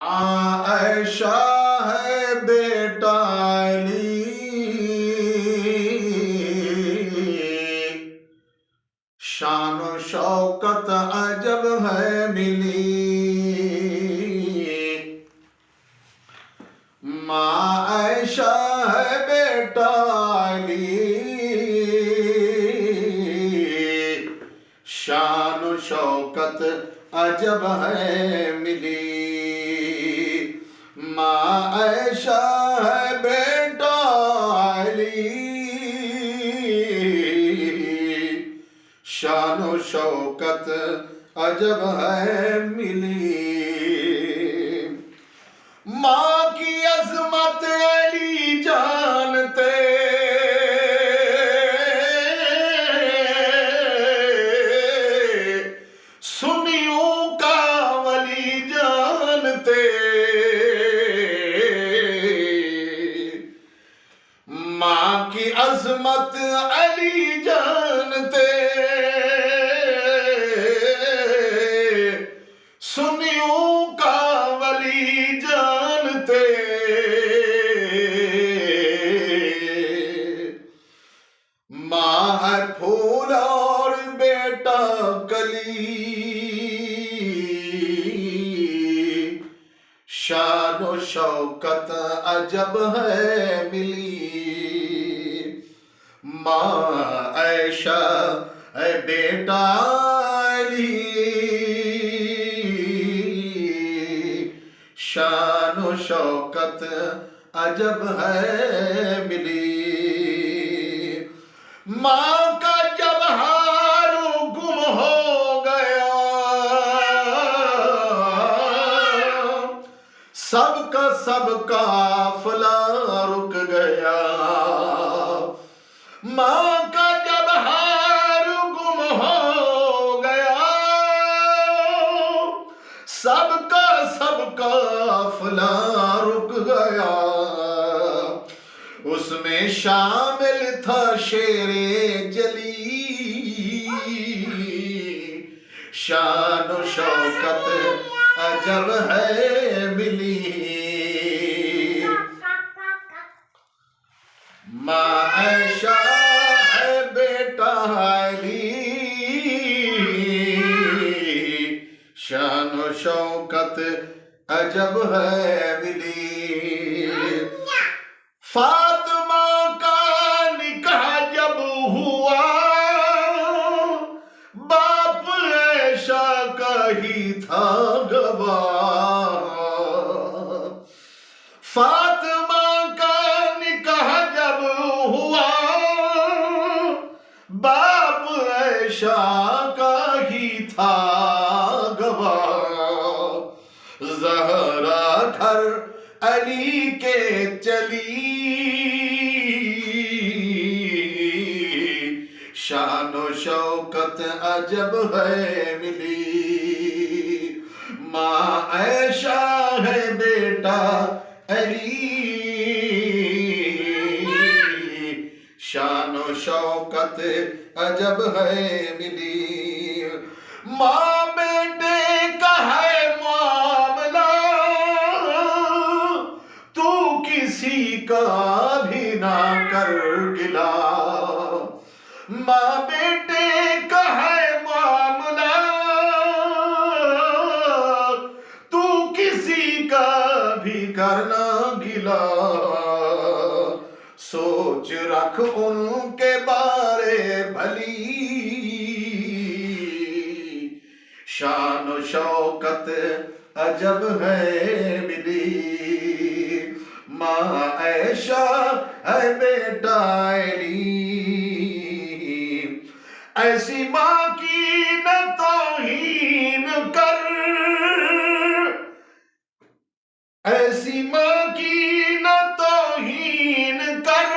आयशा है बेटा अली, शानो शौकत अजब है मिली। माँ आयशा है बेटा अली, शानो शौकत अजब है मिली। माँ आयशा है बेटा अली, शानो शौकत अजब है मिली। माँ की अजमत अली जानते, सुनियों का वली जानते। माँ की अजमत अली जानते, सुनियों का वली जानते। माँ है फूल और बेटा कली, शानो शौकत अजब है मिली। माँ आयशा है बेटा अली, शानो शौकत अजब है मिली। माँ का जब हारू गुम हो गया, सबका सबका काफिला रुक गया। माँ का जब हारू गुम हो गया, सबका सबका काफिला रुक गया। उसमें शामिल था शेरे जली, शानो शौकत अजब है मिली। माँ आयशा है बेटा अली, शानो शौकत अजब है मिली। फातिमा का निकाह जब हुआ, बाप आयशा का ही था गवाह। फातिमा का निकाह जब हुआ, बाप आयशा का ही था गवाह। ज़हरा घर अली के चली, शानो शौकत अजब है मिली। माँ आयशा है बेटा अली, शानो शौकत अजब है मिली। माँ बेटे का है मामला, तू किसी का भी ना कर गिला। माँ बेटे का है मामला, तू किसी का भी करना गिला। सोच रख उनके बारे भली, शानो शौकत अजब है मिली। माँ आयशा है बेटा अली, ऐसी माँ की न तौहीन कर, ऐसी माँ की न तौहीन कर,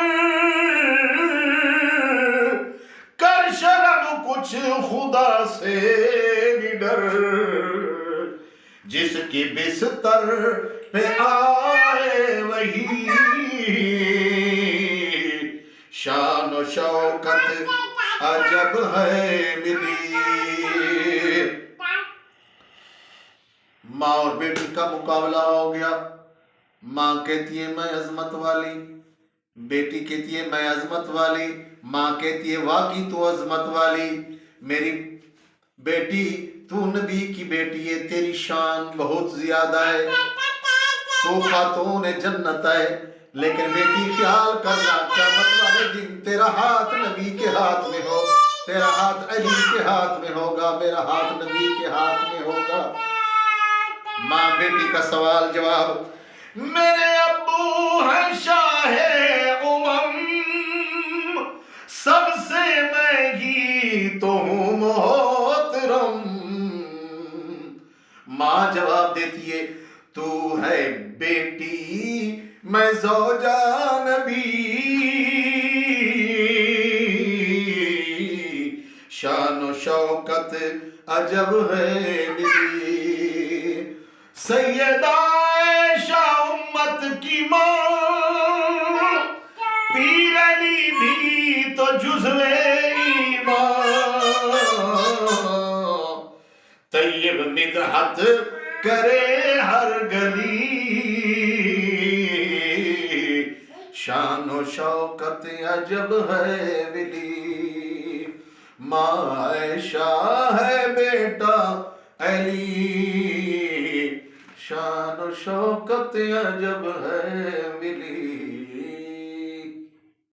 कर शर्म कुछ खुदा से निडर। जिसकी बिस्तर पे आए वही, शानो शौकत अजब है मिली। माँ और बेटी का मुकाबला हो गया। माँ कहती है मैं अजमत वाली, बेटी कहती है मैं अजमत वाली। माँ कहती है वाकई तू अजमत वाली, मेरी बेटी तू नबी की बेटी है, तेरी शान बहुत ज्यादा है, तू खातून जन्नत है। लेकिन बेटी ख्याल करना क़यामत वाले दिन तेरा हाथ नबी के हाथ में हो, तेरा हाथ अली के हाथ में होगा, मेरा हाथ नबी के हाथ में होगा। माँ बेटी का सवाल जवाब, मेरे अब्बू हैं शाहे उमम, सबसे महंगी तो हूँ मोहतरम। माँ जवाब देती है तू है बेटी मैं ज़ौजा नबी, शान शौकत अजब है मेरी। सैयदा आयशा उम्मत की माँ, पीर अली भी तो जुज़्वे ईमान, तैयब मिदहत करे हर गली, शान शौकत अजब है मिली। माँ आयशा है बेटा अली, शान शौकत अजब है मिली।